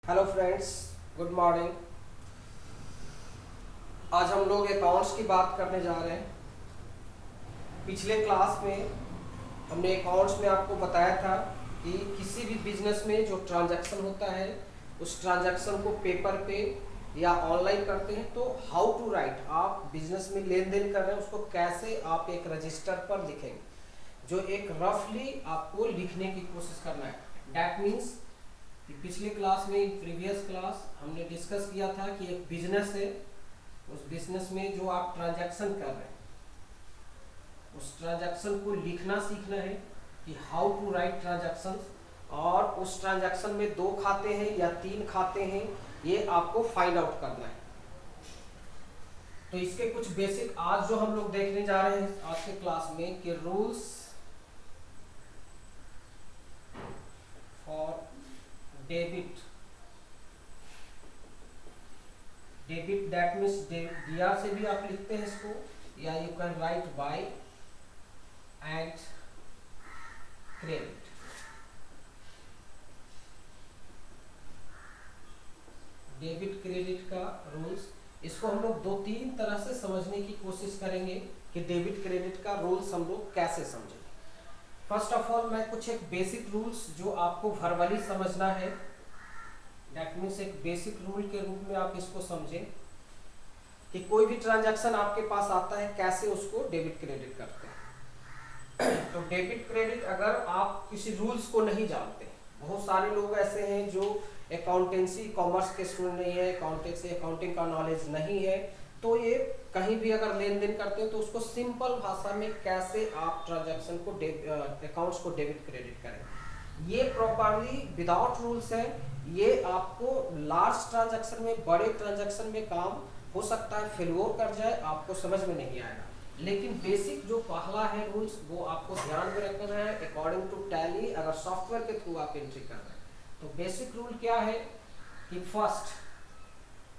Hello friends, good morning. आज हम लोग अकाउंट्स की बात करने जा रहे हैं। पिछले क्लास में हमने अकाउंट्स में आपको बताया था कि किसी भी बिजनेस में जो ट्रांजैक्शन होता है उस ट्रांजैक्शन को पेपर पे या ऑनलाइन करते हैं तो हाउ टू राइट, आप बिजनेस में लेन देन कर रहे हैं उसको कैसे आप एक रजिस्टर पर लिखेंगे, जो एक रफली आपको लिखने की कोशिश करना है। डैट मीन्स कि पिछले क्लास में, प्रीवियस क्लास हमने डिस्कस किया था कि एक बिजनेस है, उस बिजनेस में जो आप ट्रांजैक्शन कर रहे हैं उस ट्रांजैक्शन को लिखना सीखना है कि हाउ टू राइट ट्रांजैक्शन, और उस ट्रांजैक्शन में 2 खाते हैं या 3 खाते हैं ये आपको फाइंड आउट करना है। तो इसके कुछ बेसिक आज जो हम लोग देखने जा रहे हैं आज के क्लास में कि rules for debit. Debit that means DR से भी आप लिखते हैं इसको, या you can write by and credit. Debit credit का रूल्स, इसको हम लोग 2-3 तरह से समझने की कोशिश करेंगे कि डेबिट क्रेडिट का रूल्स हम लोग कैसे समझें। फर्स्ट ऑफ ऑल मैं कुछ एक बेसिक रूल्स जो आपको वर्बली समझना है, दैट मीन्स एक बेसिक रूल के रूप में आप इसको समझें कि कोई भी ट्रांजैक्शन आपके पास आता है कैसे उसको डेबिट क्रेडिट करते हैं। तो डेबिट क्रेडिट अगर आप किसी रूल्स को नहीं जानते, बहुत सारे लोग ऐसे हैं जो अकाउंटेंसी कॉमर्स के स्टूडेंट नहीं है, अकाउंटेंसी अकाउंटिंग का नॉलेज नहीं है, तो ये कहीं भी अगर लेन देन करते हैं तो उसको सिंपल भाषा में कैसे आप ट्रांजैक्शन को अकाउंट्स को डेबिट क्रेडिट करें, ये प्रॉपरली विदाउट रूल्स है। ये आपको लार्ज ट्रांजैक्शन में, बड़े ट्रांजैक्शन में काम हो सकता है फेल्योर कर जाए, आपको समझ में नहीं आएगा, लेकिन बेसिक जो पहला है रूल्स वो आपको ध्यान में रखना है। अकॉर्डिंग टू टैली अगर सॉफ्टवेयर के थ्रू आप एंट्री कर रहे हैं तो बेसिक रूल क्या है कि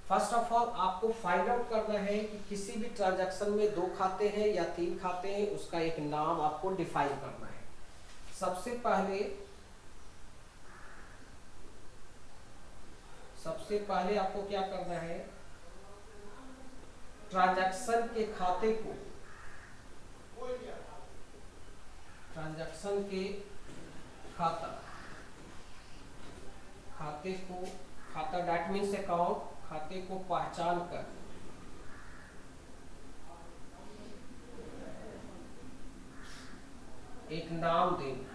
फर्स्ट ऑफ ऑल आपको फाइंड आउट करना है कि किसी भी ट्रांजैक्शन में 2 खाते हैं या 3 खाते हैं, उसका एक नाम आपको डिफाइन करना है। सबसे पहले आपको क्या करना है, ट्रांजैक्शन के खाते को, ट्रांजैक्शन के खाता दैट मीन्स अकाउंट, खाते को पहचान कर एक नाम देना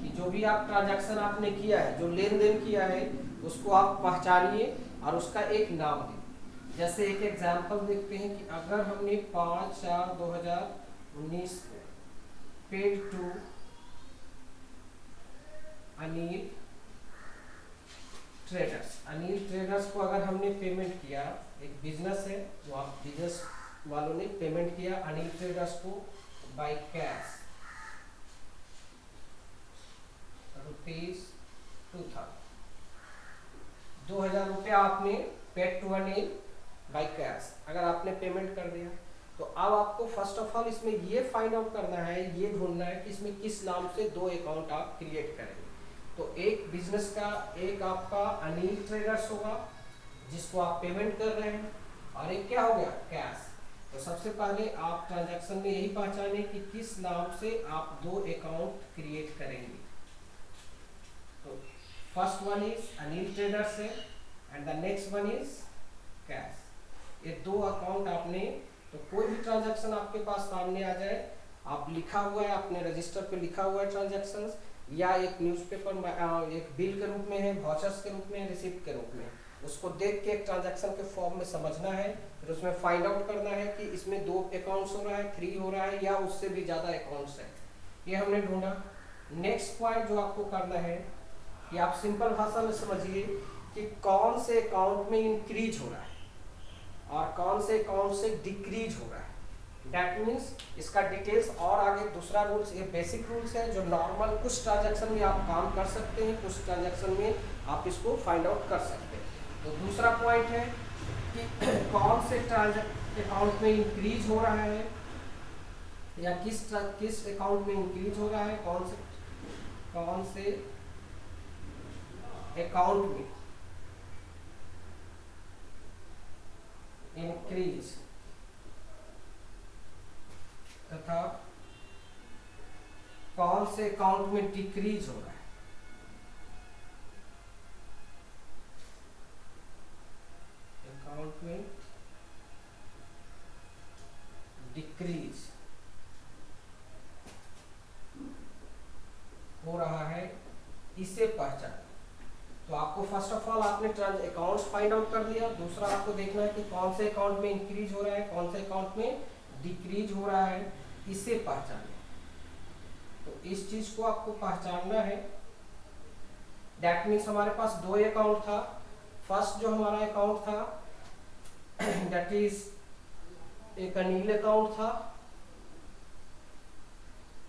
कि जो भी आप ट्रांजैक्शन आपने किया है, जो लेन देन किया है, उसको आप पहचानिए और उसका एक नाम दें। जैसे एक एग्जांपल देखते हैं कि अगर हमने 5/4/2019 को पेड टू अनिल ट्रेडर्स को अगर हमने पेमेंट किया, एक बिजनेस है जो आप बिजनेस वालों ने पेमेंट किया अनिल ट्रेडर्स को बाय कैश ₹2000, 2000 रुपया आपने paid to Anil by cash अगर आपने पेमेंट कर दिया, तो अब आपको फर्स्ट ऑफ ऑल इसमें ये फाइंड आउट करना है, ये ढूंढना है कि इसमें किस नाम से 2 अकाउंट आप क्रिएट करेंगे। तो एक बिजनेस का, एक आपका अनिल ट्रेडर्स होगा जिसको आप पेमेंट कर रहे हैं, और एक क्या हो गया, कैश। तो सबसे पहले आप ट्रांजैक्शन में यही पहचाने कि किस नाम से आप 2 अकाउंट क्रिएट करेंगे। तो first one is Anil traders है and the next one is cash. ये 2 अकाउंट आपने, तो कोई भी ट्रांजैक्शन आपके पास सामने आ जाए, आप लिखा हुआ है, आपने रजिस्टर पे लिखा हुआ है ट्रांजैक्शंस, या एक न्यूज़पेपर में एक बिल के रूप में है, वाउचर्स के रूप में, रिसिप्ट के रूप में, उसको देख के एक ट्रांजैक्शन के फॉर्म में समझना है, फिर उसमें फाइंड आउट करना है कि इसमें 2 अकाउंट्स हो रहा है, 3 हो रहा है, या उससे भी ज़्यादा अकाउंट्स है, ये हमने ढूंढा। नेक्स्ट पॉइंट जो आपको करना है कि आप सिंपल भाषा में समझिए कि कौन से अकाउंट में इंक्रीज हो रहा है और कौन से अकाउंट से डिक्रीज हो रहा है। दैट मीन्स इसका डिटेल्स और आगे दूसरा रूल्स, ये बेसिक रूल्स है जो नॉर्मल कुछ ट्रांजैक्शन में आप काम कर सकते हैं, कुछ ट्रांजैक्शन में आप इसको फाइंड आउट कर सकते हैं। तो दूसरा पॉइंट है कि कौन से अकाउंट में इंक्रीज हो रहा है या किस अकाउंट में इंक्रीज हो रहा है, कौन से अकाउंट में इंक्रीज तथा कौन से अकाउंट में डिक्रीज हो रहा है। अकाउंट में डिक्रीज हो रहा है, इसे पहचान। तो आपको फर्स्ट ऑफ ऑल आपने अकाउंट्स फाइंड आउट कर दिया। दूसरा आपको देखना है कि कौन से अकाउंट में इंक्रीज हो रहा है, कौन से अकाउंट में डिक्रीज हो रहा है, इसे पहचानें। तो इस चीज को आपको पहचानना है। दैट मीन्स हमारे पास दो अकाउंट था। फर्स्ट जो हमारा अकाउंट था दैट इज एक अनिल अकाउंट था,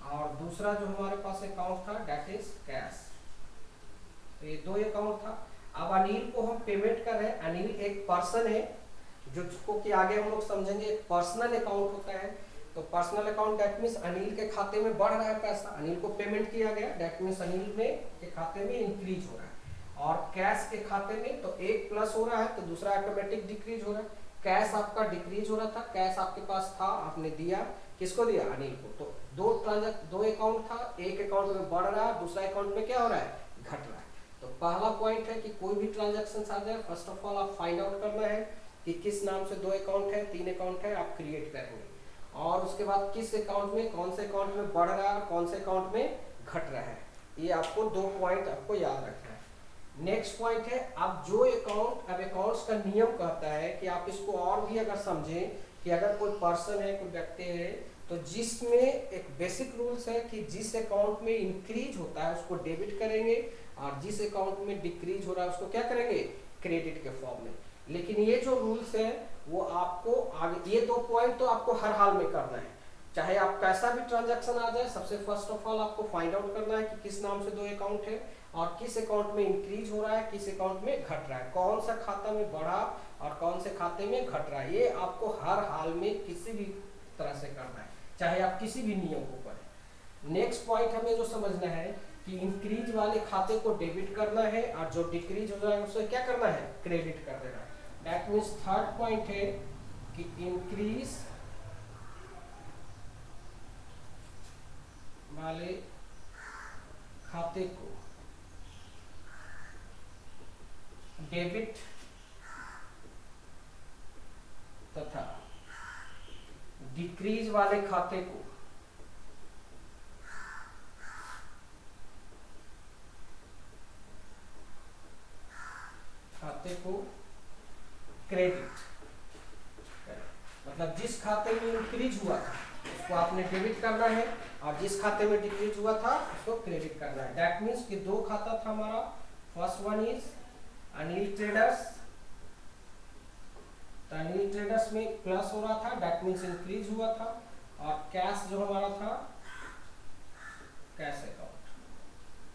और दूसरा जो हमारे पास अकाउंट था दैट इज कैश। तो ये दो अकाउंट था। अब अनिल को हम पेमेंट कर रहे हैं। अनिल एक पर्सन है, जिसको कि आगे हम लोग समझेंगे एक पर्सनल अकाउंट होता है। तो personal account that means Anil के खाते में बढ़ रहा है पैसा, अनिल को पेमेंट किया गया, दैट मीन्स अनिल में के खाते में इंक्रीज हो रहा है। और कैश के खाते में तो एक प्लस हो रहा है तो दूसरा ऑटोमेटिक डिक्रीज हो रहा है। कैश आपका डिक्रीज हो रहा था, कैश आपके पास था, आपने दिया, किसको दिया, अनिल को। तो दो अकाउंट था, एक अकाउंट में बढ़ रहा है, दूसरा अकाउंट में क्या हो रहा है, घट रहा है। तो पहला पॉइंट है कि कोई भी ट्रांजैक्शन आ जाए, फर्स्ट ऑफ ऑल आप फाइंड आउट करना है कि किस नाम से दो अकाउंट है, तीन अकाउंट है, आप क्रिएट करेंगे। और उसके बाद किस अकाउंट में, कौन से अकाउंट में बढ़ रहा है, कौन से अकाउंट में घट रहा है। ये आपको दो पॉइंट आपको याद रखना है। नेक्स्ट पॉइंट है, अब जो अकाउंट, अब अकाउंट्स का नियम कहता है कि आप इसको और भी अगर समझें कि अगर कोई पर्सन है, कोई व्यक्ति है, तो जिसमें एक बेसिक रूल्स है कि जिस अकाउंट में इंक्रीज होता है उसको डेबिट करेंगे, और जिस अकाउंट में डिक्रीज हो रहा है उसको क्या करेंगे, क्रेडिट के फॉर्म में। लेकिन ये जो रूल्स है वो आपको आगे, ये दो पॉइंट तो आपको हर हाल में करना है, चाहे आप कैसा भी ट्रांजैक्शन आ जाए। सबसे फर्स्ट ऑफ ऑल आपको फाइंड आउट करना है कि किस नाम से दो अकाउंट है, और किस अकाउंट में इंक्रीज हो रहा है, किस अकाउंट में घट रहा है, कौन सा खाता में बढ़ा और कौन से खाते में घट रहा है। ये आपको हर हाल में किसी भी तरह से करना है, चाहे आप किसी भी नियम को पढ़ें। नेक्स्ट पॉइंट हमें जो समझना है कि इंक्रीज वाले खाते को डेबिट करना है, और जो डिक्रीज हो रहा है उसे क्या करना है, क्रेडिट कर देना है। दैट मीन्स थर्ड पॉइंट है कि इंक्रीज वाले खाते को डेबिट तथा डिक्रीज वाले खाते को क्रेडिट, मतलब जिस खाते में इंक्रीज हुआ था उसको आपने डेबिट करना है, और जिस खाते में डिक्रीज हुआ था उसको क्रेडिट करना है। दैट मीन्स कि दो खाता था हमारा। First one is Anil traders, तो अनिल ट्रेडर्स में प्लस हो रहा था, दैट मीन्स इंक्रीज हुआ था। और कैश जो हमारा था, कैश अकाउंट,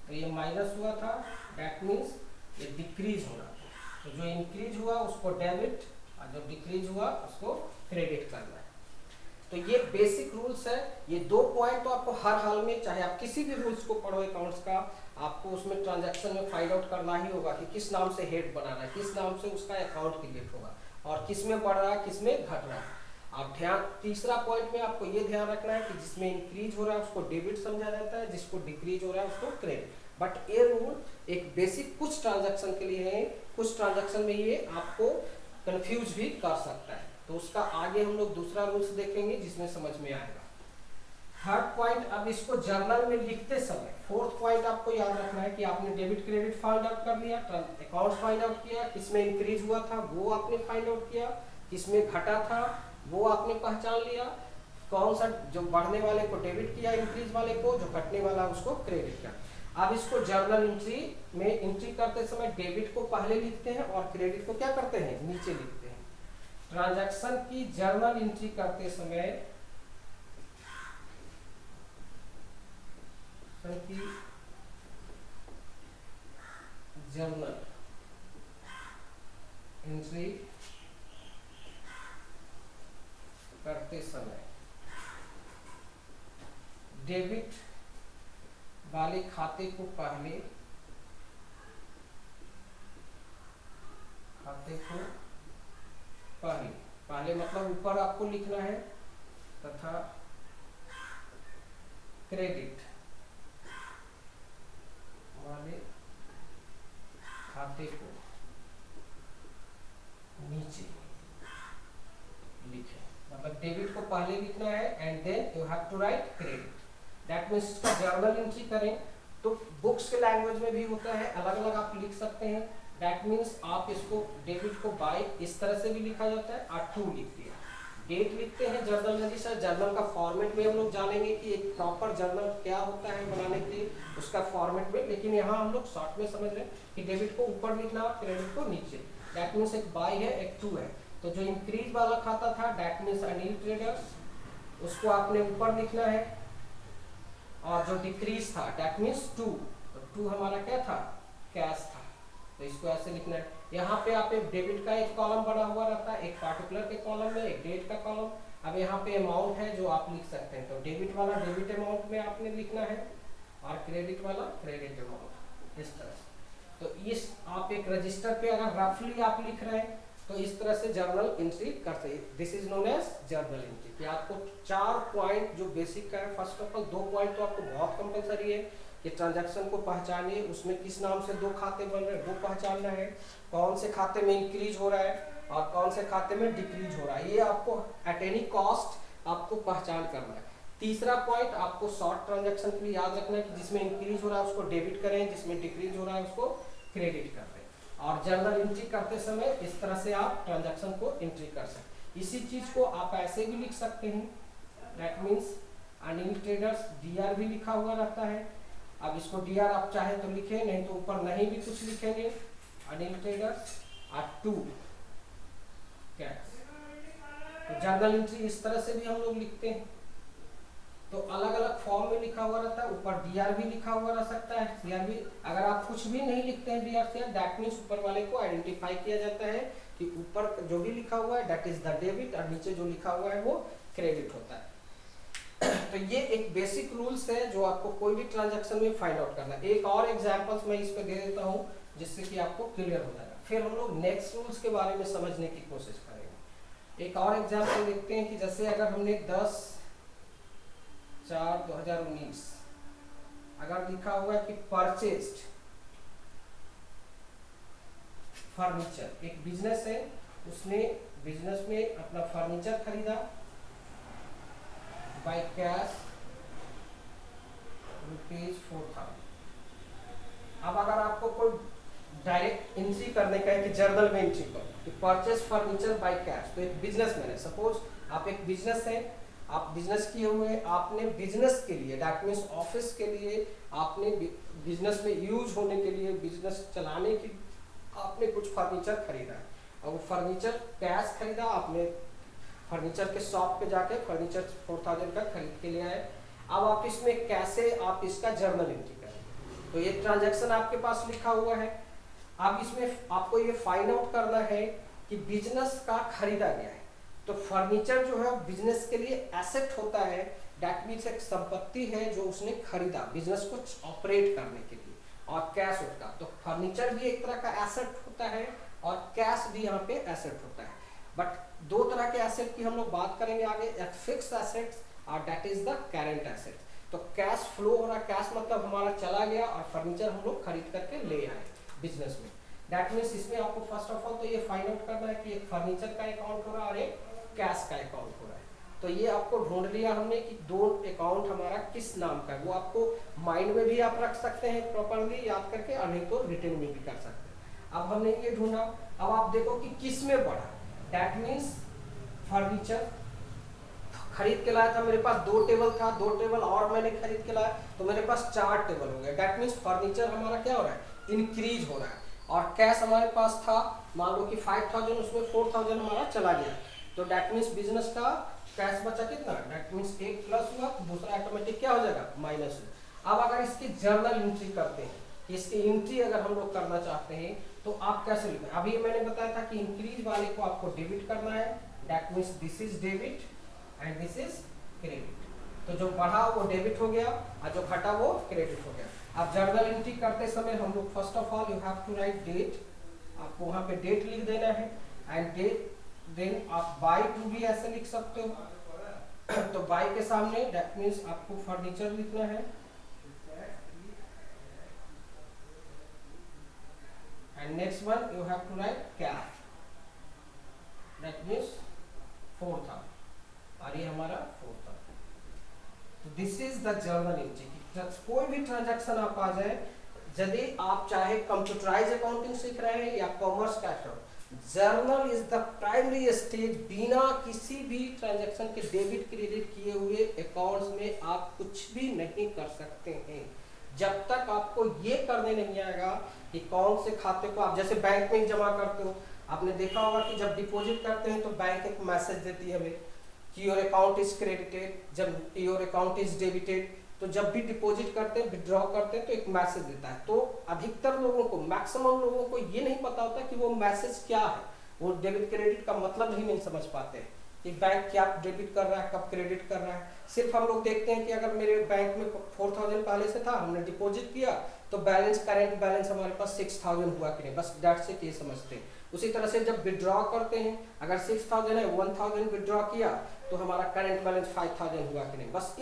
तो ये माइनस हुआ था, दैट मीन्स ये डिक्रीज हो रहा था। तो जो इंक्रीज हुआ उसको डेबिट, और जो डिक्रीज हुआ उसको क्रेडिट करना है। तो ये बेसिक रूल्स है। ये दो पॉइंट तो आपको हर हाल में, चाहे आप किसी भी रूल्स को पढ़ो अकाउंट्स का, आपको उसमें ट्रांजैक्शन में फाइंड आउट करना ही होगा कि किस नाम से हेड बनाना है, किस नाम से उसका अकाउंट क्रिएट होगा, और किस में बढ़ रहा है, किस में घट रहा है। अब ध्यान, तीसरा पॉइंट में आपको ये ध्यान रखना है कि जिसमें इंक्रीज हो रहा है उसको डेबिट समझा जाता है, जिसको डिक्रीज हो रहा है उसको क्रेडिट। बट ये रूल एक बेसिक कुछ ट्रांजैक्शन के लिए है, कुछ ट्रांजैक्शन में ये आपको कंफ्यूज भी कर सकता है। तो उसका आगे हम लोग दूसरा रूल्स देखेंगे जिसमें समझ में आएगा। थर्ड पॉइंट, अब इसको जर्नल में लिखते समय फोर्थ पॉइंट आपको याद रखना है कि आपने डेबिट क्रेडिट फाइंड आउट कर लिया, अकाउंट फाइंड आउट किया, किसमें इंक्रीज हुआ था वो आपने फाइंड आउट किया, किसमें घटा था वो आपने पहचान लिया, कौन सा जो बढ़ने वाले को डेबिट किया, इंक्रीज वाले को, जो घटने वाला उसको क्रेडिट किया। अब इसको जर्नल एंट्री में एंट्री करते समय डेबिट को पहले लिखते हैं और क्रेडिट को क्या करते हैं, नीचे लिखते हैं। ट्रांजैक्शन की जर्नल एंट्री करते समय की जर्नल एंट्री करते समय डेबिट वाले खाते को पहले वाले मतलब ऊपर आपको लिखना है तथा क्रेडिट वाले खाते को नीचे लिखें। मतलब डेबिट को पहले लिखना है and then you have to write credit. That means इसका जर्नल एंट्री करें तो बुक्स के लैंग्वेज में भी होता है, अलग अलग आप लिख सकते हैं। दैट मीन्स आप इसको डेबिट को बाय इस तरह से भी लिखा जाता है और टू लिख दिया। डेट लिखते हैं जर्नल रजिस्टर, जर्नल का फॉर्मेट में हम लोग जानेंगे कि एक प्रॉपर जर्नल क्या होता है बनाने के लिए उसका फॉर्मेट में, लेकिन यहाँ हम लोग शॉर्ट में समझ रहे हैं कि डेबिट को ऊपर लिखना और क्रेडिट को नीचे। दैट मीन्स एक बाय है एक टू है। तो जो इंक्रीज वाला खाता था दैट मीन्स अनिल ट्रेडर्स, उसको आपने ऊपर लिखना है, और जो डिक्रीज था दैट मीन्स टू, तो टू हमारा क्या था, कैश था, तो इसको ऐसे लिखना है। यहाँ पे आप एक डेबिट का एक कॉलम बना हुआ रहता है, एक पार्टिकुलर के कॉलम में एक डेट का कॉलम। अब यहाँ पे अमाउंट है जो आप लिख सकते हैं, तो डेबिट वाला डेबिट अमाउंट में आपने लिखना है और क्रेडिट वाला क्रेडिट अमाउंट, इस तरह से। तो इस आप एक रजिस्टर पे अगर रफली आप लिख रहे हैं तो इस तरह से जर्नल एंट्री कर सकते। This is known as journal entry. कि आपको 4 पॉइंट जो बेसिक का है, फर्स्ट ऑफ ऑल 2 पॉइंट तो आपको बहुत कंपलसरी है कि ट्रांजैक्शन को पहचानिए, उसमें किस नाम से 2 खाते बन रहे हैं वो पहचानना है, कौन से खाते में इंक्रीज हो रहा है और कौन से खाते में डिक्रीज हो रहा है, ये आपको एट एनी कॉस्ट आपको पहचान करना है। तीसरा पॉइंट आपको शॉर्ट ट्रांजैक्शन के लिए याद रखना है कि जिसमें इंक्रीज हो रहा है उसको डेबिट करें, जिसमें डिक्रीज हो रहा है उसको क्रेडिट कर दें। और जर्नल एंट्री करते समय इस तरह से आप ट्रांजैक्शन को एंट्री कर सकते हैं। इसी चीज को आप ऐसे भी लिख सकते हैं, that means Anil traders DR भी लिखा हुआ रहता है। अब इसको डीआर आप चाहे तो लिखें, नहीं तो ऊपर नहीं भी कुछ लिखेंगे, अनिल ट्रेडर्स और टू कैश। तो जर्नल एंट्री इस तरह से भी हम लोग लिखते हैं। तो अलग अलग फॉर्म में लिखा हुआ रहता है, ऊपर डीआर भी लिखा हुआ रह सकता है, सीआर भी। अगर आप कुछ भी नहीं लिखते हैं डीआर सीआर, दैट मीन्स ऊपर वाले को आइडेंटिफाई किया जाता है कि ऊपर जो भी लिखा हुआ है दैट इज द डेबिट और नीचे जो लिखा हुआ है वो क्रेडिट होता है। तो ये एक बेसिक रूल्स है जो आपको कोई भी ट्रांजैक्शन में फाइंड आउट करना है। एक और एग्जांपल्स मैं इस पे दे देता हूँ जिससे कि आपको क्लियर हो जाएगा, फिर हम लोग नेक्स्ट रूल्स के बारे में समझने की कोशिश करेंगे। एक और एग्जांपल देखते हैं कि जैसे अगर हमने 10/4/2019 अगर लिखा हुआ है कि परचेस्ड फर्नीचर, एक बिजनेस है उसने बिजनेस में अपना फर्नीचर खरीदा बाय कैश ₹4,000। अब अगर आपको कोई डायरेक्ट एंट्री करने का है कि जर्नल में एंट्री करो कि परचेज फर्नीचर बाय कैश, तो एक बिजनेसमैन है, सपोज आप एक बिजनेस है, आप बिजनेस किए हुए हैं, आपने बिजनेस के लिए दैट मीन्स ऑफिस के लिए आपने बिजनेस में यूज होने के लिए बिजनेस चलाने की आपने कुछ फर्नीचर खरीदा है और वो फर्नीचर कैश खरीदा, आपने फर्नीचर के शॉप पे जाके फर्नीचर 4,000 का खरीद के ले आए। अब आप इसमें कैसे आप इसका जर्नल एंट्री करेंगे, तो ये ट्रांजैक्शन आपके पास लिखा हुआ है। अब इसमें आपको ये फाइंड आउट करना है कि बिजनेस का खरीदा गया है, तो फर्नीचर जो है बिजनेस के लिए एसेट होता है, दैट मीन्स एक संपत्ति है जो उसने खरीदा बिजनेस को ऑपरेट करने के लिए, और कैश होता, तो फर्नीचर भी एक तरह का एसेट होता है और कैश भी यहाँ पे एसेट होता है। बट 2 तरह के एसेट की हम लोग बात करेंगे आगे, एक फिक्स एसेट और that is the current asset. तो कैश फ्लो हो रहा, कैश मतलब हमारा चला गया और फर्नीचर हम लोग खरीद करके ले आए बिजनेस में। दैट मीन्स इसमें आपको फर्स्ट ऑफ ऑल तो ये फाइंड आउट करना है कि एक फर्नीचर का अकाउंट हो रहा है और एक कैश का अकाउंट हो रहा है। तो ये आपको ढूंढ लिया हमने कि 2 अकाउंट हमारा किस नाम का है, वो आपको माइंड में भी आप रख सकते हैं प्रॉपरली याद करके, और नहीं तो रिटन में भी कर सकते हैं। अब हमने ये ढूंढा, अब आप देखो कि किस में बढ़ा, दैट मीन्स फर्नीचर खरीद के लाया था, मेरे पास 2 टेबल था, 2 टेबल और मैंने खरीद के लाया तो मेरे पास 4 टेबल हो गए। दैट मीन्स फर्नीचर हमारा क्या हो रहा है, इंक्रीज हो रहा है। और कैश हमारे पास था, मान लो कि 5,000, उसमें 4,000 हमारा चला गया, तो दैट मीन्स बिजनेस का कैश बचा कितना, दैट मीन्स एक प्लस हुआ, दूसरा ऑटोमेटिक क्या हो जाएगा, माइनस हुआ। अब अगर इसकी जर्नल एंट्री करते हैं, इसकी एंट्री अगर हम लोग करना चाहते हैं तो आप कैसे लिखें। अभी मैंने बताया था कि इंक्रीज वाले को आपको डेबिट करना है, that means this is debit and this is credit. तो जो बढ़ा वो डेबिट हो गया और जो घटा वो क्रेडिट हो गया। अब जर्नल एंट्री करते समय हम लोग first of all you have to write date, आपको वहाँ पे डेट लिख देना है, एंड डेट देन आप बाय टू भी ऐसे लिख सकते हो। तो बाय के सामने दैट मीन्स आपको फर्नीचर लिखना है, and next one you have to write cat, that means 4,000, और ये हमारा 4,000। तो this is the journal entry. कोई भी ट्रांजैक्शन आप आ जाए, यदि आप चाहे कंप्यूटराइज अकाउंटिंग सीख रहे हैं या commerce cash flow, journal is the primary stage. बिना किसी भी ट्रांजैक्शन के डेबिट क्रेडिट किए हुए अकाउंट्स में आप कुछ भी नहीं कर सकते हैं। जब तक आपको ये करने नहीं आएगा कि कौन से खाते को आप जैसे बैंक में ही जमा करते हो, आपने देखा होगा कि जब डिपॉजिट करते हैं तो बैंक एक मैसेज देती है हमें कि योर अकाउंट इज क्रेडिटेड, जब योर अकाउंट इज डेबिटेड। तो जब भी डिपॉजिट करते हैं, विड्रॉ करते हैं, तो एक मैसेज देता है। तो अधिकतर लोगों को, मैक्सिमम लोगों को ये नहीं पता होता कि वो मैसेज क्या है, वो डेबिट क्रेडिट का मतलब ही नहीं समझ पाते हैं कि बैंक क्या डेबिट कर रहा है, कब क्रेडिट कर रहा है। सिर्फ हम लोग देखते हैं कि अगर मेरे बैंक में 4,000 पहले से था, हमने डिपॉजिट किया, तो बैलेंस, करेंट बैलेंस हमारे पास 6,000 हुआ कि नहीं, बस दैट्स इट, ये समझते हैं। उसी तरह से जब विड्रॉ करते हैं, अगर 6,000 है, 1,000 विड्रॉ किया, तो हमारा करेंट बैलेंस 5,000 हुआ कि नहीं। बस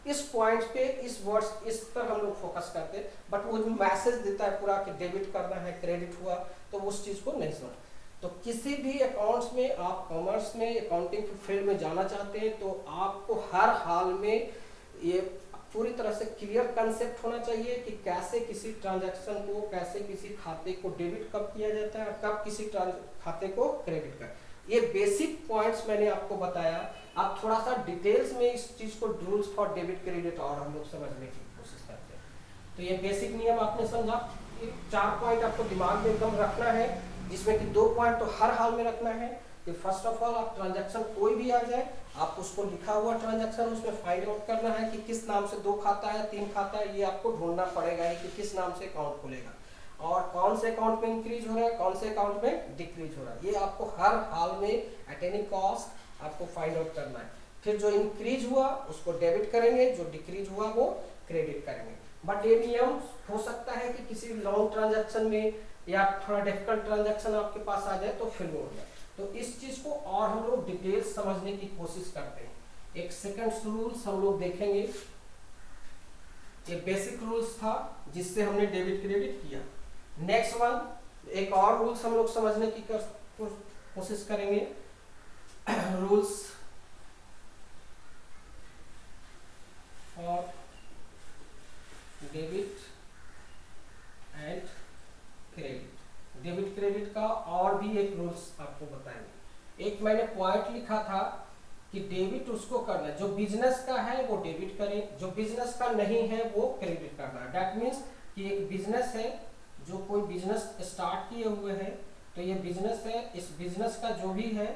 इस पॉइंट पे, इस वर्ड्स, इस पर हम लोग फोकस करते हैं। बट वो जो मैसेज देता है पूरा कि डेबिट करना है, क्रेडिट हुआ, तो उस चीज को नहीं समझ। तो किसी भी अकाउंट्स में, आप कॉमर्स में, अकाउंटिंग फील्ड में जाना चाहते हैं, तो आपको हर हाल में ये पूरी तरह से क्लियर कंसेप्ट होना चाहिए कि कैसे किसी ट्रांजैक्शन को, कैसे किसी खाते को डेबिट कब किया जाता है और कब किसी खाते को क्रेडिट कर। ये बेसिक पॉइंट्स मैंने आपको बताया। आप थोड़ा सा डिटेल्स में इस चीज को, रूल्स फॉर डेबिट क्रेडिट, और हम लोग समझने की कोशिश करते हैं। तो ये बेसिक नियम आपने समझा। 4 पॉइंट आपको दिमाग में एकदम रखना है, जिसमें कि 2 पॉइंट तो हर हाल में रखना है कि फर्स्ट ऑफ ऑल आप ट्रांजैक्शन कोई भी आ जाए, आप उसको लिखा हुआ ट्रांजैक्शन उसमें फाइंड आउट करना है कि किस नाम से 2 खाता है, 3 खाता है, ये आपको ढूंढना पड़ेगा ही कि किस नाम से अकाउंट खुलेगा और कौन से अकाउंट में इंक्रीज हो रहा है, कौन से अकाउंट में डिक्रीज हो रहा है। ये आपको हर हाल में एट एनी कॉस्ट आपको फाइंड आउट करना है। फिर जो इंक्रीज हुआ उसको डेबिट करेंगे, जो डिक्रीज हुआ वो क्रेडिट करेंगे। बट ये नियम हो सकता है कि किसी लॉन्ग ट्रांजैक्शन में या थोड़ा डिफिकल्ट ट्रांजैक्शन आपके पास आ जाए तो फिर वो हो जाए। तो इस चीज को और हम लोग डिटेल्स समझने की कोशिश करते हैं। एक सेकंड रूल्स हम लोग देखेंगे। ये बेसिक रूल्स था जिससे हमने डेबिट क्रेडिट किया। नेक्स्ट वन, एक और रूल्स हम लोग समझने की कोशिश करेंगे। Rules for debit and credit. Debit credit का और भी एक रूल्स आपको बताएंगे। एक मैंने पॉइंट लिखा था कि डेबिट उसको करना है जो बिजनेस का है वो डेबिट करें, जो बिजनेस का नहीं है वो क्रेडिट करना है। दैट मीन्स कि एक बिजनेस है, जो कोई बिजनेस स्टार्ट किए हुए हैं, तो ये बिजनेस है, इस बिजनेस का जो भी है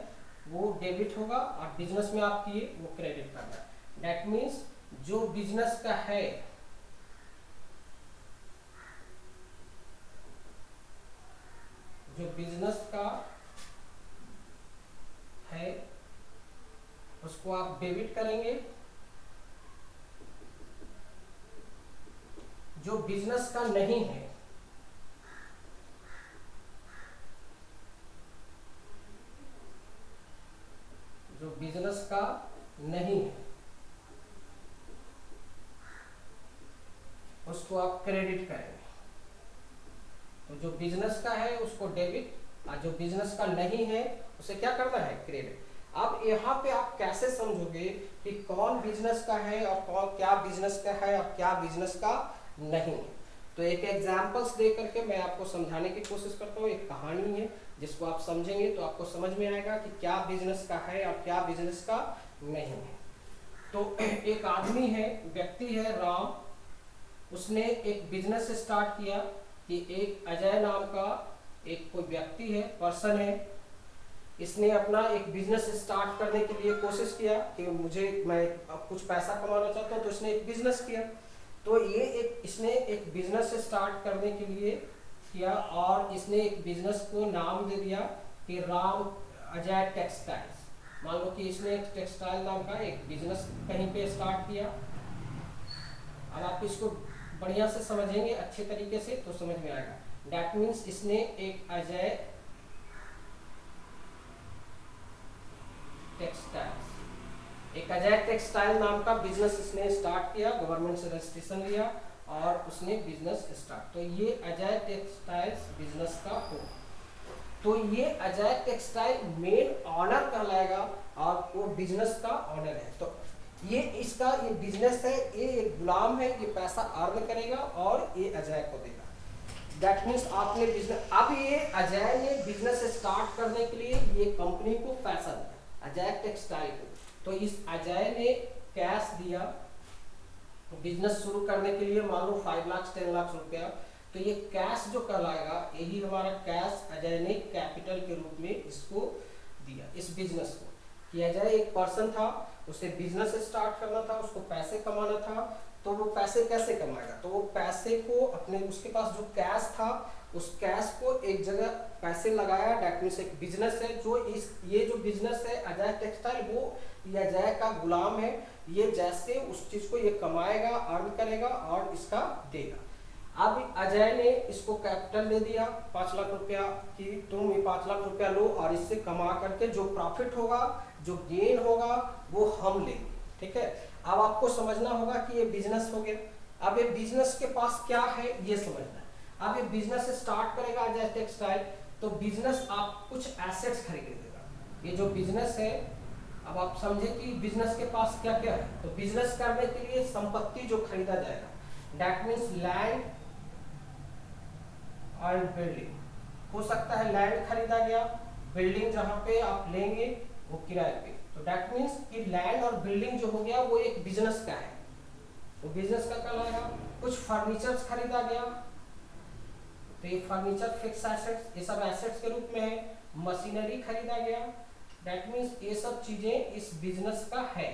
वो डेबिट होगा और बिजनेस में आप किए वो क्रेडिट करना है। दैट मीन्स जो बिजनेस का है, जो बिजनेस का है उसको आप डेबिट करेंगे, जो बिजनेस का नहीं है जो बिजनेस का नहीं है उसको आप क्रेडिट करेंगे। तो जो बिजनेस का है उसको डेबिट और जो बिजनेस का नहीं है उसे क्या करना है, क्रेडिट। अब यहाँ पे आप कैसे समझोगे कि कौन बिजनेस का है और कौन क्या बिजनेस का है और क्या बिजनेस का नहीं है। तो एक एग्जांपल्स दे करके मैं आपको समझाने की कोशिश करता हूँ। एक कहानी है जिसको आप समझेंगे तो आपको समझ में आएगा कि क्या बिजनेस का है और क्या बिजनेस का नहीं है। तो एक आदमी है, व्यक्ति है राम, उसने एक बिजनेस स्टार्ट किया कि एक अजय नाम का एक कोई व्यक्ति है, पर्सन है, इसने अपना एक बिजनेस स्टार्ट करने के लिए कोशिश किया कि मैं अब कुछ पैसा कमाना चाहता हूँ, तो इसने एक बिजनेस किया। तो इसने एक बिजनेस स्टार्ट करने के लिए किया और इसने एक बिजनेस को नाम दे दिया कि राम अजय टेक्सटाइल्स। मान लो कि इसने एक टेक्सटाइल नाम का एक बिजनेस कहीं पे स्टार्ट किया। अब आप इसको बढ़िया से समझेंगे अच्छे तरीके से तो समझ में आएगा। दैट मीन्स इसने एक अजय एक अजय टेक्सटाइल नाम का बिजनेस इसने स्टार्ट किया, गवर्नमेंट से रजिस्ट्रेशन लिया और उसने बिजनेस स्टार्ट, तो ये अजय टेक्सटाइल्स बिजनेस का हो, तो ये अजय टेक्सटाइल मेन ऑनर कहलाएगा और वो बिजनेस का ऑनर है। तो ये इसका ये बिजनेस है, ये एक गुलाम है, ये पैसा अर्न करेगा और ये अजय को देगा। दैट मीन्स आपने बिजनेस, अब ये अजय ने बिजनेस स्टार्ट करने के लिए ये कंपनी को पैसा दिया, अजय टेक्सटाइल को, तो इस अजय ने कैश दिया बिजनेस शुरू करने के लिए, मान लो 5 लाख 10 लाख रुपया, तो ये कैश जो कहलाएगा यही हमारा कैश अजय ने कैपिटल के रूप में इसको दिया इस बिजनेस को। कि अजय एक पर्सन था, उसे बिजनेस स्टार्ट करना था, उसको पैसे कमाना था, तो वो पैसे कैसे कमाएगा, तो वो पैसे को अपने, उसके पास जो कैश था उस कैश को एक जगह पैसे लगाया, दैट मीन्स एक बिजनेस है जो ये जो बिजनेस है अजय टेक्सटाइल, वो ये अजय का गुलाम है, ये जैसे उस चीज को ये कमाएगा, अर्न करेगा और इसका देगा। अब अजय ने इसको कैपिटल दे दिया 5 लाख रुपया कि तुम ये 5 लाख रुपया लो और इससे कमा करके जो प्रॉफिट होगा, जो गेन होगा वो हम लेंगे, ठीक है। अब आपको समझना होगा कि ये बिजनेस हो गया। अब ये बिजनेस के पास क्या है ये समझना है। अब ये बिजनेस स्टार्ट करेगा अजय टेक्सटाइल, तो बिजनेस आप कुछ एसेट्स खरीदेगा। ये जो बिजनेस है, अब आप समझे कि बिजनेस के पास क्या क्या है, तो बिजनेस करने के लिए संपत्ति जो खरीदा जाएगा, दैट मीन्स लैंड और बिल्डिंग। हो सकता है लैंड खरीदा गया, बिल्डिंग जहां पे आप लेंगे वो किराए पे, तो दैट मीन्स कि लैंड और बिल्डिंग जो हो गया वो एक बिजनेस का है, तो बिजनेस का कहलाएगा। कुछ फर्नीचर्स खरीदा गया, तो ये फर्नीचर फिक्स एसेट्स, ये सब एसेट्स के रूप में है। मशीनरी खरीदा गया, दैट मीन्स ये सब चीजें इस बिजनेस का है।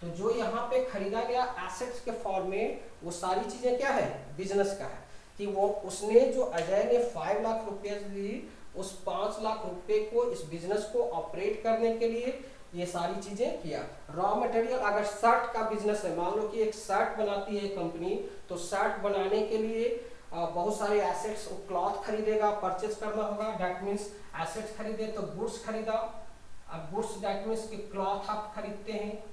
तो जो यहाँ पे खरीदा गया एसेट्स के फॉर्म में, वो सारी चीजें क्या है, बिजनेस का है। कि वो उसने जो अजय ने 5 लाख रुपए दी, उस 5 लाख रुपए को इस बिजनेस को ऑपरेट करने के लिए ये सारी चीजें किया। रॉ मटेरियल, अगर शर्ट का बिजनेस है, मान लो कि एक शर्ट बनाती है कंपनी, तो शर्ट बनाने के लिए बहुत सारे एसेट्स, क्लॉथ खरीदेगा, परचेज करना होगा, दैट मीन्स एसेट्स खरीदे तो गुड्स खरीदा। अब गुड्स दैट मीन्स कि क्लॉथ आप खरीदते हैं,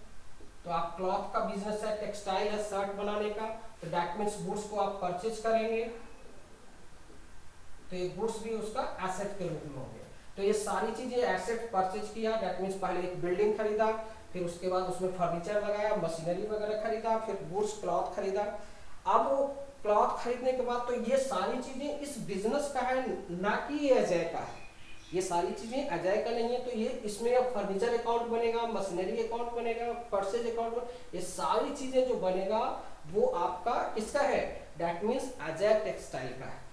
तो आप क्लॉथ का बिजनेस है, टेक्सटाइल है शर्ट बनाने का, तो दैट मीन्स गुड्स को आप परचेज करेंगे, तो ये गुड्स भी उसका एसेट के रूप में हो गया। तो ये सारी चीजें एसेट परचेज किया, दैट मीन्स पहले एक बिल्डिंग खरीदा, फिर उसके बाद उसमें फर्नीचर लगाया, मशीनरी वगैरह खरीदा, फिर गुड्स क्लॉथ खरीदा। अब वो क्लॉथ खरीदने के बाद तो ये सारी चीजें इस बिजनेस का है, ना कि ये अजय का है। ये सारी चीजें अजय का नहीं है, तो ये इसमें अब फर्नीचर अकाउंट बनेगा, मशीनरी अकाउंट बनेगा, परचेज अकाउंट, ये सारी चीजें जो बनेगा वो आपका किसका है, दैट मीन्स अजय टेक्सटाइल का है।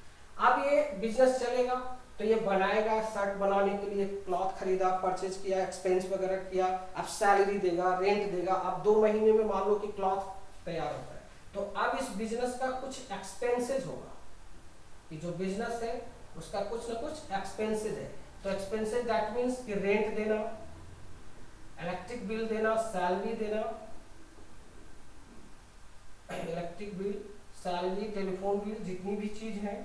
अब ये बिजनेस चलेगा, तो ये बनाएगा, शर्ट बनाने के लिए क्लॉथ खरीदा, परचेज किया, एक्सपेंस वगैरह किया, अब सैलरी देगा, रेंट देगा। अब 2 महीने में मान लो कि क्लॉथ तैयार होता है, तो अब इस बिजनेस का कुछ एक्सपेंसेस होगा, कि जो बिजनेस है उसका कुछ ना कुछ एक्सपेंसेस है। तो एक्सपेंसेस दैट मीन्स कि रेंट देना, इलेक्ट्रिक बिल देना, सैलरी देना, electric bill, salary, telephone bill, जितनी भी चीज है,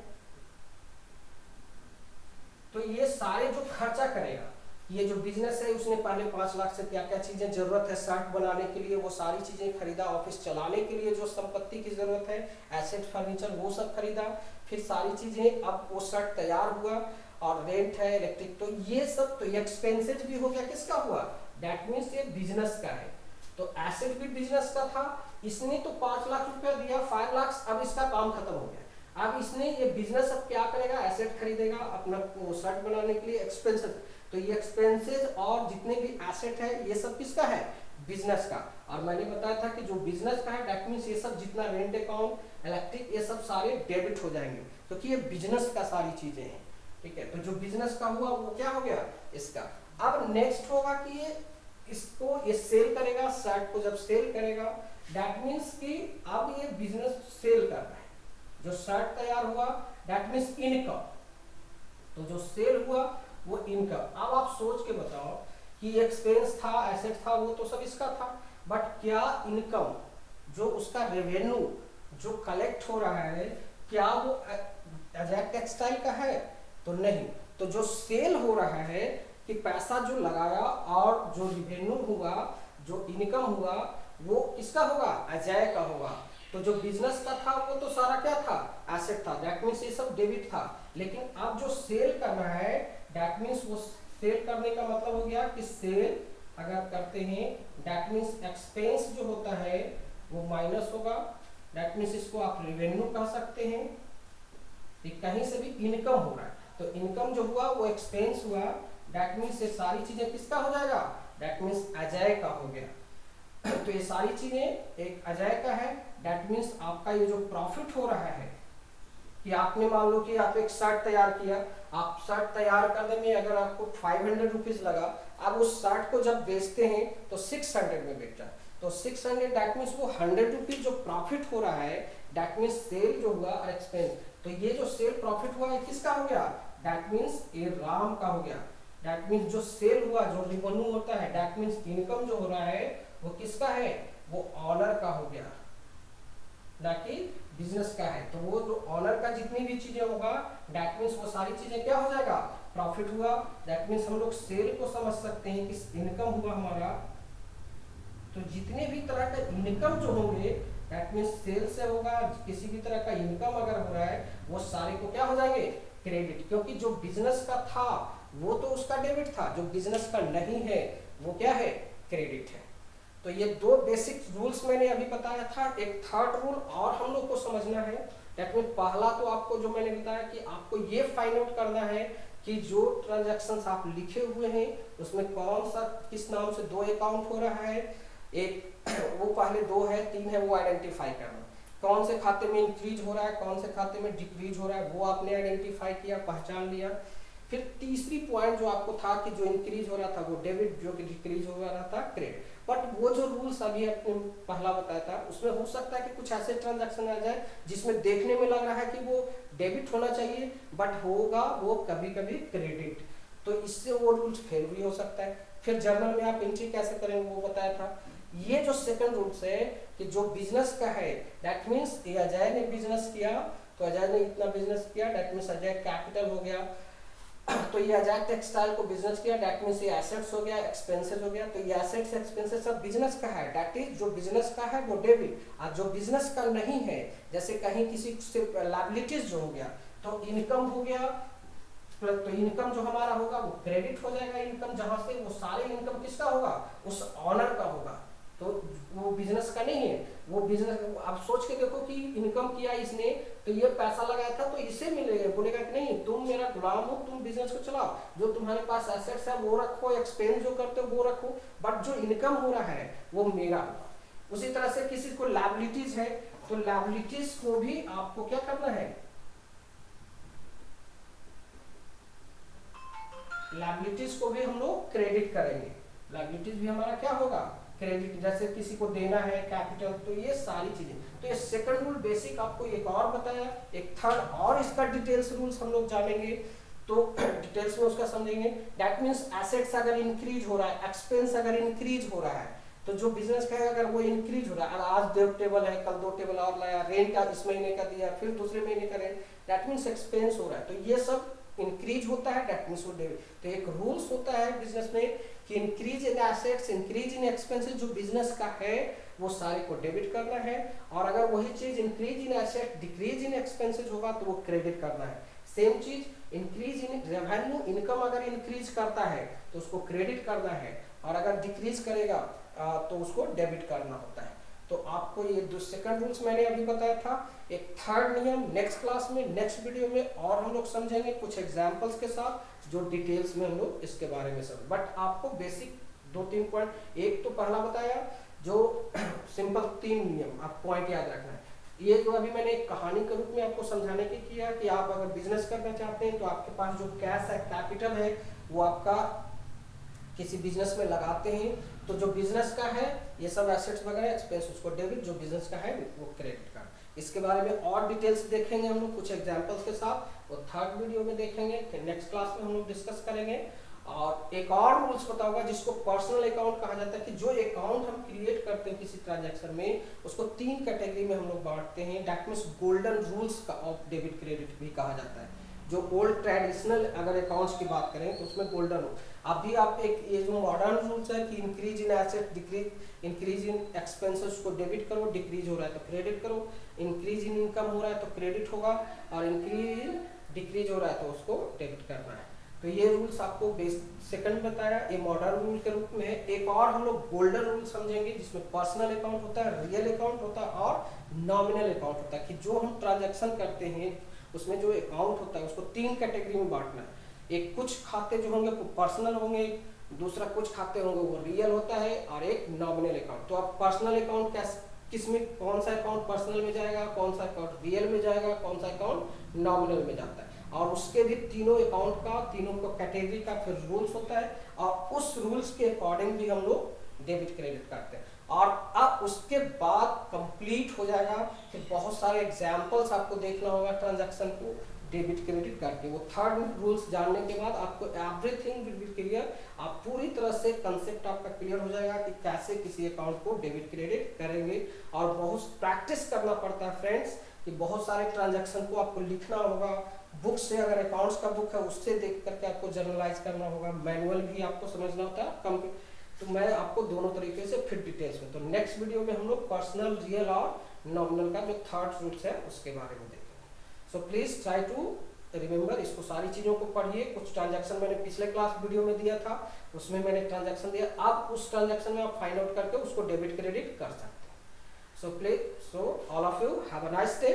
तो ये सारे जो खर्चा करेगा, ये जो बिजनेस है उसने पहले 5 लाख से क्या क्या चीजें जरूरत है शर्ट बनाने के लिए, वो सारी चीजें खरीदा, ऑफिस चलाने के लिए जो संपत्ति की जरूरत है, एसेट फर्नीचर वो सब खरीदा, फिर सारी चीजें, अब वो शर्ट तैयार हुआ और रेंट है, इलेक्ट्रिक, तो ये सब, तो ये एक्सपेंसेस भी हो गया, किसका हुआ, दैट मीन्स ये बिजनेस का है। तो एसेट भी बिजनेस का था, इसने तो 5 लाख रुपया दिया, 5 लाख, अब इसका काम खत्म हो गया। अब इसने ये बिजनेस अब क्या करेगा, एसेट खरीदेगा अपना शर्ट बनाने के लिए, एक्सपेंसेस, तो ये एक्सपेंसेस और जितने भी एसेट है ये सब किसका है, बिजनेस का। और मैंने बताया था कि जो बिजनेस का है दैट मीन्स ये सब जितना रेंट अकाउंट, इलेक्ट्रिक, ये सब सारे डेबिट हो जाएंगे, क्योंकि ये बिजनेस का सारी चीजें हैं, ठीक है। तो जो बिजनेस का हुआ वो क्या हो गया इसका। अब नेक्स्ट होगा कि ये इसको ये सेल करेगा, शर्ट को जब सेल करेगा, दैट मीन्स कि अब ये बिजनेस सेल कर रहा है, जो शर्ट तैयार हुआ दैट मीन्स इनकम, तो जो सेल हुआ वो इनकम। अब आप सोच के बताओ कि एक्सपेंस था, एसेट था, वो तो सब इसका था, बट क्या इनकम जो उसका रेवेन्यू जो कलेक्ट हो रहा है, क्या वो अजय टेक्सटाइल का है, तो नहीं। तो जो सेल हो रहा है कि पैसा जो लगाया और जो रेवेन्यू हुआ, जो इनकम हुआ वो किसका होगा, अजय का होगा। तो जो बिजनेस का था वो तो सारा क्या था, एसेट था, दैट मीन्स ये सब डेबिट था। लेकिन अब जो सेल करना है, दैट मीन्स वो सेल करने का मतलब हो गया कि सेल अगर करते हैं, दैट मीन्स एक्सपेंस जो होता है वो माइनस होगा, दैट मीन्स इसको आप रेवेन्यू कह सकते हैं। कहीं से भी इनकम हो रहा है, तो इनकम जो हुआ वो एक्सपेंस हुआ, दैट मीन्स ये सारी चीजें किसका हो जाएगा, दैट मीन्स अजय का हो गया। तो ये सारी चीजें एक अजय का है, दैट मीन्स आपका ये जो प्रॉफिट हो रहा है कि आपने मान लो कि आप एक शर्ट तैयार किया, आप शर्ट तैयार करने में अगर आपको 500 रुपीज लगा, आप उस शर्ट को जब बेचते हैं तो 600 में बेचा, तो 600 दैट मीन्स वो 100 रुपीज जो प्रॉफिट हो रहा है, दैट मीन्स सेल जो हुआ और एक्सपेंस। तो ये जो सेल प्रॉफिट हुआ है किसका हो गया, दैट मीन्स ये राम का हो गया। दैट मीन्स जो सेल हुआ, जो रिवेन्यू होता है, दैट मीन्स इनकम जो हो रहा है वो किसका है, वो ऑनर का हो गया, ना कि बिजनेस का है। तो वो जो ऑनर का जितनी भी चीजें होगा, दैट मीन्स वो सारी चीजें क्या हो जाएगा, प्रॉफिट हुआ। दैट मीन्स हम लोग सेल को समझ सकते हैं कि इनकम हुआ हमारा। तो जितने भी तरह का इनकम जो होंगे, दैट मीन्स सेल से होगा, किसी भी तरह का इनकम अगर हो रहा है वो सारे को क्या हो जाएंगे, क्रेडिट। क्योंकि जो बिजनेस का था वो तो उसका डेबिट था, जो बिजनेस का नहीं है वो क्या है, क्रेडिट है। तो ये दो बेसिक रूल्स मैंने अभी बताया था। एक थर्ड रूल और हम लोग को समझना है, दैट मीन पहला तो आपको जो मैंने बताया कि आपको ये फाइंड आउट करना है कि जो ट्रांजैक्शंस आप लिखे हुए हैं उसमें कौन सा किस नाम से दो अकाउंट हो रहा है, एक वो पहले 2 है 3 है वो आइडेंटिफाई करना, कौन से खाते में इंक्रीज हो रहा है कौन से खाते में डिक्रीज हो रहा है वो आपने आइडेंटिफाई किया, पहचान लिया। फिर तीसरी पॉइंट जो आपको था कि जो इंक्रीज हो रहा था वो डेबिट, जो कि डिक्रीज हो रहा था क्रेडिट। बट वो जो रूल्स अभी आपने पहला बताया था उसमें हो सकता है कि कुछ ऐसे ट्रांजैक्शन आ जाए जिसमें देखने में लग रहा है कि वो डेबिट होना चाहिए बट होगा वो कभी कभी क्रेडिट, तो इससे वो रूल्स फेल भी हो सकता है। फिर जर्नल में आप एंट्री कैसे करेंगे वो बताया था। ये जो सेकंड रूल्स है कि जो बिजनेस का है, दैट मीन्स अजय ने बिजनेस किया तो अजय ने इतना बिजनेस किया, दैट मीन्स अजय कैपिटल हो गया। तो ये अजय टेक्सटाइल को बिजनेस किया, दैट मीन्स ये एसेट्स हो गया, एक्सपेंसेस हो गया। तो ये एसेट्स एक्सपेंसेस सब बिजनेस का है, दैट इज जो बिजनेस का है वो डेबिट। और जो बिजनेस का नहीं है, जैसे कहीं किसी से लायबिलिटीज जो हो गया तो इनकम हो गया, तो इनकम जो हमारा होगा वो क्रेडिट हो जाएगा। इनकम जहां से वो सारे इनकम किसका होगा, उस ऑनर का होगा, तो वो बिजनेस का नहीं है। वो बिजनेस आप सोच के देखो कि इनकम किया इसने तो ये पैसा लगाया था तो इसे मिलेगा, बोलेगा कि नहीं तुम मेरा गुलाम हो, तुम बिजनेस को चलाओ, जो तुम्हारे पास एसेट्स है वो रखो, एक्सपेंस जो करते हो वो रखो, बट जो इनकम हो रहा है वो मेरा होगा। उसी तरह से किसी को लायबिलिटीज है तो लायबिलिटीज को भी आपको क्या करना है, लायबिलिटीज को भी हम लोग क्रेडिट करेंगे। लायबिलिटीज भी हमारा क्या होगा, क्रेडिट। जैसे किसी को देना है कैपिटल, तो ये सारी चीजें। तो ये सेकंड रूल बेसिक आपको एक और बताया, एक थर्ड और इसका डिटेल्स रूल्स हम लोग जानेंगे तो डिटेल्स में उसका समझेंगे। दैट मीन्स एसेट्स अगर इंक्रीज हो रहा है, एक्सपेंस अगर इंक्रीज हो रहा है, तो जो बिजनेस का है अगर वो इंक्रीज हो रहा है, आज 2 टेबल है कल 2 टेबल और लाया, रेंट का इस महीने का दिया फिर दूसरे महीने का रेंट, दैट मीन्स एक्सपेंस हो रहा है, तो ये सब इंक्रीज होता है, दैट मीन्स वो डेबिट। तो एक रूल्स होता है बिजनेस में कि increase in assets increase in expenses, जो बिजनेस का है वो सारे को डेबिट करना है, और अगर वही चीज increase in asset decrease in expenses होगा तो वो क्रेडिट करना है। सेम चीज इंक्रीज इन रेवेन्यू, इनकम अगर इंक्रीज करता है तो उसको क्रेडिट करना है, और अगर डिक्रीज करेगा तो उसको डेबिट करना होता है। तो आपको ये दो सेकंड रूल्स मैंने अभी बताया था। एक थर्ड नियम नेक्स्ट क्लास में, नेक्स्ट वीडियो में और हम लोग समझेंगे कुछ एग्जांपल्स के साथ जो डिटेल्स में हम लोग इसके बारे में समझ। बट आपको बेसिक 2-3 पॉइंट, एक तो पहला बताया जो सिंपल 3 नियम, आप पॉइंट याद रखना है। ये जो अभी मैंने एक कहानी के रूप में आपको समझाने के किया कि आप अगर बिजनेस करना चाहते हैं तो आपके पास जो कैश है, कैपिटल है, वो आपका किसी बिजनेस में लगाते हैं, तो जो बिजनेस का है ये सब एसेट्स वगैरह एक्सपेंस उसको डेबिट, जो बिजनेस का है वो क्रेडिट का। इसके बारे में और डिटेल्स देखेंगे हम लोग कुछ एग्जांपल्स के साथ, वो थर्ड वीडियो में देखेंगे, फिर नेक्स्ट क्लास में हम लोग डिस्कस करेंगे। और एक और रूल्स बताऊंगा जिसको पर्सनल अकाउंट कहा जाता है, कि जो अकाउंट हम क्रिएट करते हैं किसी ट्रांजैक्शन में उसको 3 कैटेगरी में हम लोग बांटते हैं, दैट मींस गोल्डन रूल्स का ऑफ डेबिट क्रेडिट भी कहा जाता है। जो ओल्ड ट्रेडिशनल अगर अकाउंट्स की बात करें तो उसमें गोल्डन रूल। अभी आप एक ये जो मॉडर्न रूल्स है कि increase in asset decrease increase in expenses को डेबिट करो, डिक्रीज हो रहा है तो क्रेडिट करो, इंक्रीज इन इनकम हो रहा है तो क्रेडिट होगा, और इंक्रीज डिक्रीज हो रहा है तो उसको डेबिट करना है। तो ये रूल्स आपको सेकंड बताया, ये मॉडर्न रूल के रूप में है। एक और हम लोग गोल्डन रूल समझेंगे जिसमें पर्सनल अकाउंट होता है, रियल अकाउंट होता है और नॉमिनल अकाउंट होता है, कि जो हम ट्रांजैक्शन करते हैं उसमें जो अकाउंट होता है उसको 3 कैटेगरी में बांटना है। एक कुछ खाते जो होंगे वो पर्सनल होंगे, दूसरा कुछ खाते होंगे वो रियल होता है, और एक नॉमिनल अकाउंट। तो अब पर्सनल अकाउंट किसमें, कौन सा अकाउंट पर्सनल में जाएगा, कौन सा अकाउंट रियल में जाएगा, कौन सा अकाउंट नॉमिनल में जाता है, और उसके भी तीनों अकाउंट का, तीनों को कैटेगरी का फिर रूल्स होता है, और उस रूल्स के अकॉर्डिंग भी हम लोग डेबिट क्रेडिट करते हैं। और अब उसके बाद कंप्लीट हो जाएगा, फिर बहुत सारे एग्जांपल्स आपको देखना होगा ट्रांजैक्शन को डेबिट क्रेडिट करके। वो थर्ड रूल्स जानने के बाद आपको एवरीथिंग विल बी क्लियर, आप पूरी तरह से कंसेप्ट आपका क्लियर हो जाएगा कि कैसे किसी अकाउंट को डेबिट क्रेडिट करेंगे। और बहुत प्रैक्टिस करना पड़ता है फ्रेंड्स, कि बहुत सारे ट्रांजैक्शन को आपको लिखना होगा, बुक से अगर अकाउंट्स का बुक है उससे देख करके आपको जर्नलाइज करना होगा, मैनुअल भी आपको समझना होता है कम। तो मैं आपको दोनों तरीके से फिर डिटेल्स में, तो नेक्स्ट वीडियो में हम लोग पर्सनल, रियल और नॉमिनल का जो थर्ड रूल्स है उसके बारे में देखेंगे। So please try to remember, इसको सारी चीज़ों को पढ़िए। कुछ ट्रांजैक्शन मैंने पिछले क्लास वीडियो में दिया था, उसमें मैंने ट्रांजैक्शन दिया, अब उस ट्रांजैक्शन में आप फाइंड आउट करके उसको डेबिट क्रेडिट कर सकते हैं। So please, so all of you have a nice day.